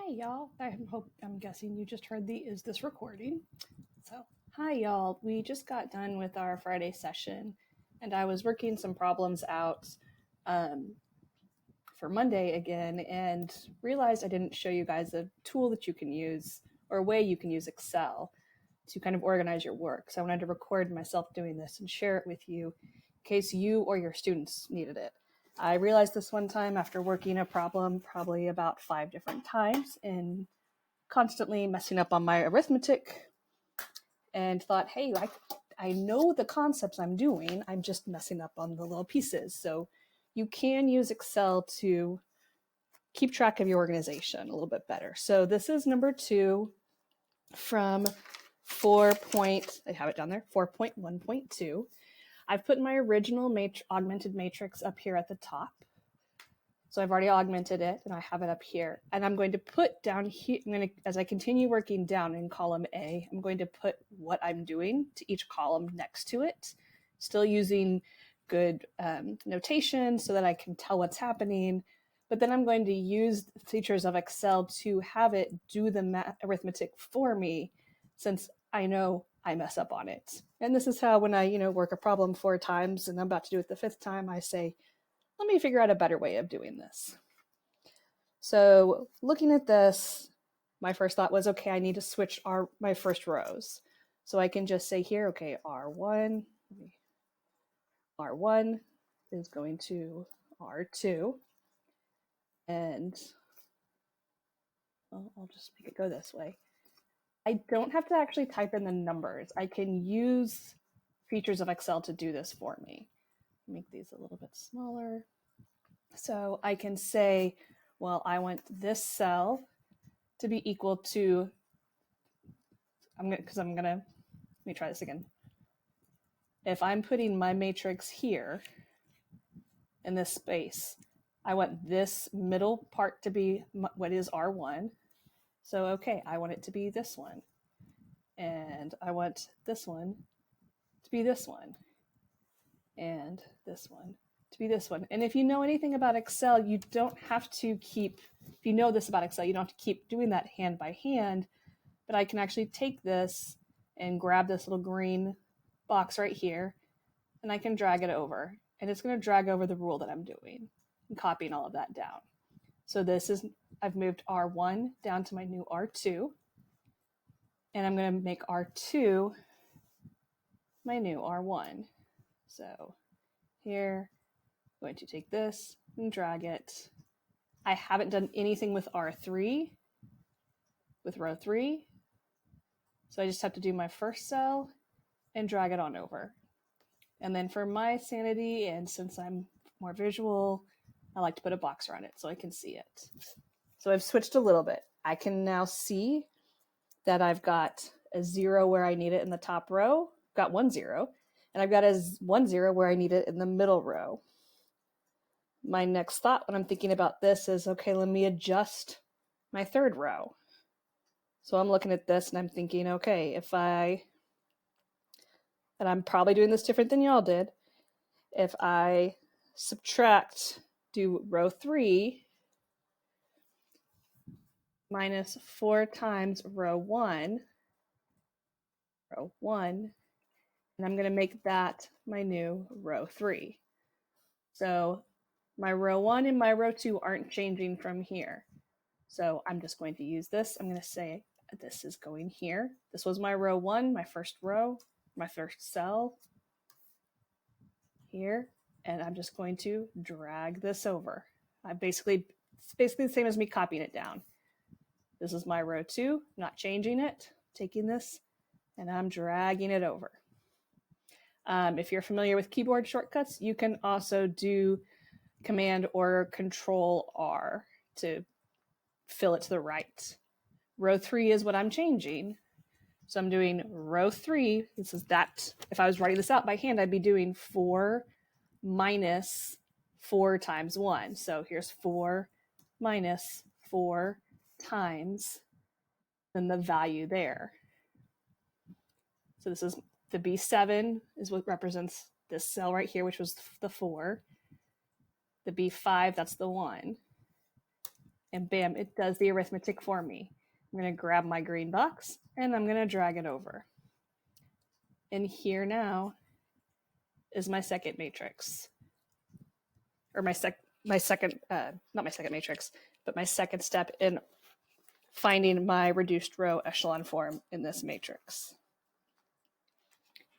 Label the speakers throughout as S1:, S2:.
S1: Hi, y'all. I'm guessing you just heard the is this recording. So, hi, y'all. We just got done with our Friday session, and I was working some problems out um, for Monday again, and realized I didn't show you guys a tool that you can use or a way you can use Excel to kind of organize your work. So I wanted to record myself doing this and share it with you in case you or your students needed it. I realized this one time after working a problem probably about 5 different times and constantly messing up on my arithmetic, and thought, hey, I know the concepts I'm doing, I'm just messing up on the little pieces. So you can use Excel to keep track of your organization a little bit better. So this is number 2 from 4.1.2. I've put my original augmented matrix up here at the top. So I've already augmented it and I have it up here. And I'm going to put down here, as I continue working down in column A, I'm going to put what I'm doing to each column next to it, still using good notation so that I can tell what's happening. But then I'm going to use the features of Excel to have it do the arithmetic for me, since I know I mess up on it. And this is how when I, work a problem 4 times and I'm about to do it the 5th time, I say, let me figure out a better way of doing this. So looking at this, my first thought was, okay, I need to switch my first rows. So I can just say here, okay, R1 is going to R2, and I'll just make it go this way. I don't have to actually type in the numbers. I can use features of Excel to do this for me. Make these a little bit smaller. So I can say, well, I want this cell to be equal to, let me try this again. If I'm putting my matrix here in this space, I want this middle part to be what is R1. So, okay, I want it to be this one. And I want this one to be this one. And this one to be this one. And if you know anything about Excel, you don't have to keep, if you know this about Excel, you don't have to keep doing that hand by hand, but I can actually take this and grab this little green box right here, and I can drag it over. And it's going to drag over the rule that I'm doing and copying all of that down. So I've moved R1 down to my new R2, and I'm going to make R2 my new R1. So here, I'm going to take this and drag it. I haven't done anything with R3, with row 3. So I just have to do my first cell and drag it on over. And then for my sanity, and since I'm more visual, I like to put a box around it so I can see it. So I've switched a little bit. I can now see that I've got a 0 where I need it in the top row, got 1 0, and I've got a 1 0 where I need it in the middle row. My next thought when I'm thinking about this is, okay, let me adjust my 3rd row. So I'm looking at this and I'm thinking, okay, and I'm probably doing this different than y'all did, if I do row 3 minus 4 times row 1, and I'm going to make that my new row 3. So my row 1 and my row 2 aren't changing from here. So I'm just going to use this. I'm going to say this is going here. This was my row 1, my first row, my first cell here, and I'm just going to drag this over. It's basically the same as me copying it down. This is my row 2, not changing it, taking this, and I'm dragging it over. If you're familiar with keyboard shortcuts, you can also do Command or Control R to fill it to the right. Row 3 is what I'm changing. So I'm doing row 3. This is that. If I was writing this out by hand, I'd be doing 4 minus 4 times 1. So here's 4 minus 4 times then the value there. So this is the B7 is what represents this cell right here, which was the 4. The B5, that's the 1. And bam, it does the arithmetic for me. I'm going to grab my green box and I'm going to drag it over. And here now is my second matrix, or my second, not my second matrix, but my second step in finding my reduced row echelon form in this matrix.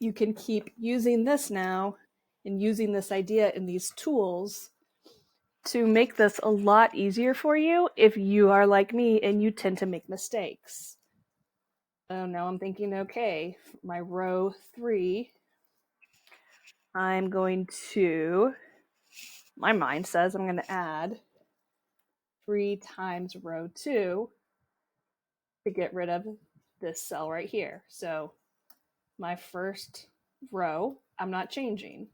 S1: You can keep using this now and using this idea in these tools to make this a lot easier for you if you are like me and you tend to make mistakes. So now I'm thinking, okay, my row 3, I'm going to, my mind says I'm going to add 3 times row 2 to get rid of this cell right here. So my first row, I'm not changing.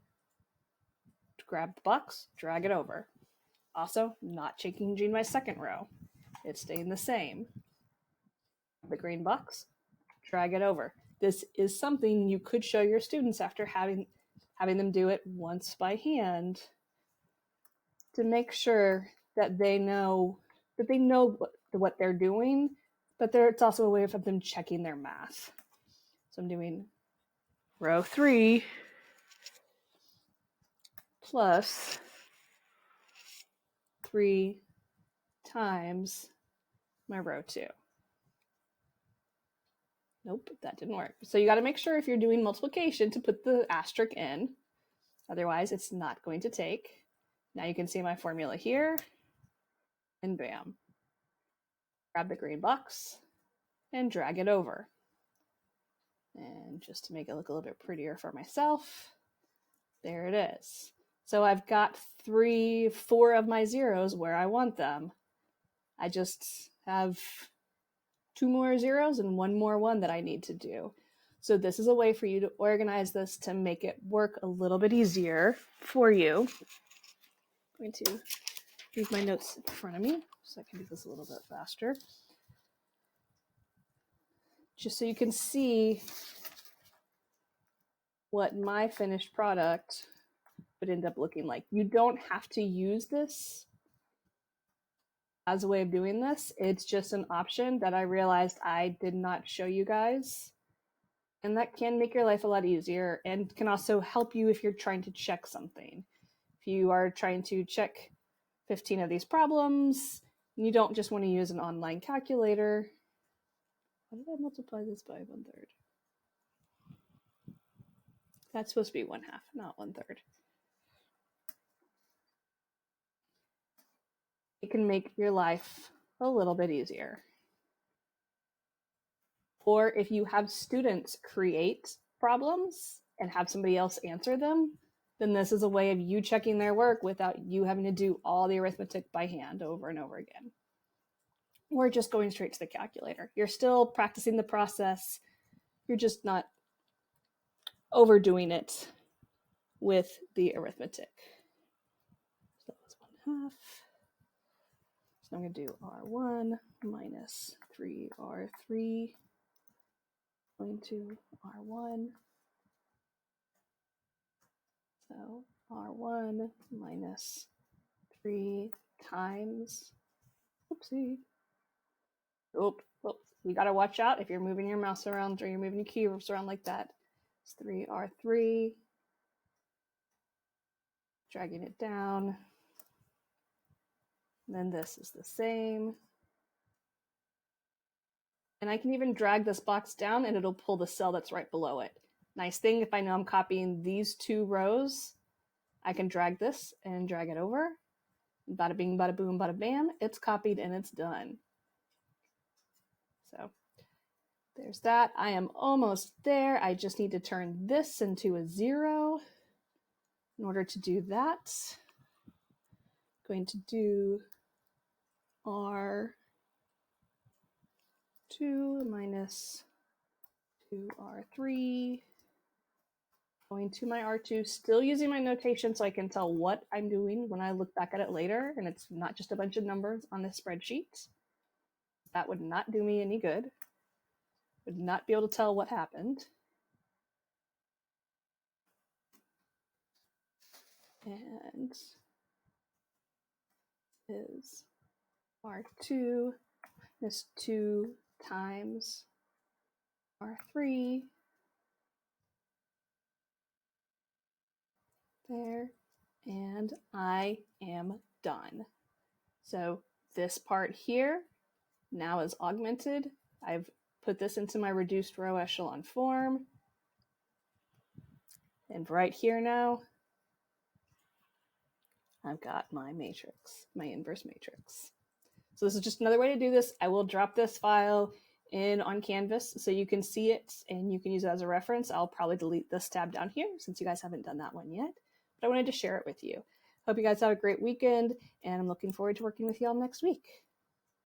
S1: Grab the box, drag it over. Also, not changing my second row. It's staying the same. The green box, drag it over. This is something you could show your students after having them do it once by hand to make sure that they know what they're doing, but it's also a way of them checking their math. So I'm doing row 3 plus 3 times my row 2. Nope, that didn't work. So you got to make sure if you're doing multiplication to put the asterisk in. Otherwise, it's not going to take. Now you can see my formula here. And bam. Grab the green box and drag it over. And just to make it look a little bit prettier for myself, there it is. So I've got 4 of my zeros where I want them. I just have 2 more zeros and 1 more 1 that I need to do. So this is a way for you to organize this to make it work a little bit easier for you. I'm going to leave my notes in front of me so I can do this a little bit faster. Just so you can see what my finished product would end up looking like. You don't have to use this as a way of doing this. It's just an option that I realized I did not show you guys. And that can make your life a lot easier and can also help you if you're trying to check something. If you are trying to check 15 of these problems, and you don't just want to use an online calculator. Why did I multiply this by 1/3? That's supposed to be 1/2, not 1/3. It can make your life a little bit easier. Or if you have students create problems and have somebody else answer them, then this is a way of you checking their work without you having to do all the arithmetic by hand over and over again. Or just going straight to the calculator. You're still practicing the process. You're just not overdoing it with the arithmetic. So that was 1/2. So I'm going to do R1 minus 3R3 going to R1. So R1 minus 3 times, oopsie. Oh, you got to watch out if you're moving your mouse around or you're moving your cubes around like that. It's 3R3. Dragging it down. And then this is the same. And I can even drag this box down and it'll pull the cell that's right below it. Nice thing, if I know I'm copying these 2 rows, I can drag this and drag it over. Bada bing, bada boom, bada bam. It's copied and it's done. So there's that. I am almost there. I just need to turn this into a 0. In order to do that, I'm going to do R2 minus 2R3. Going to my R2, still using my notation so I can tell what I'm doing when I look back at it later, and it's not just a bunch of numbers on this spreadsheet. That would not do me any good. Would not be able to tell what happened. And is R2 is 2 times R3 there, and I am done. So this part here now is augmented. I've put this into my reduced row echelon form. And right here now, I've got my matrix, my inverse matrix. So this is just another way to do this. I will drop this file in on Canvas so you can see it and you can use it as a reference. I'll probably delete this tab down here since you guys haven't done that one yet, but I wanted to share it with you. Hope you guys have a great weekend, and I'm looking forward to working with you all next week.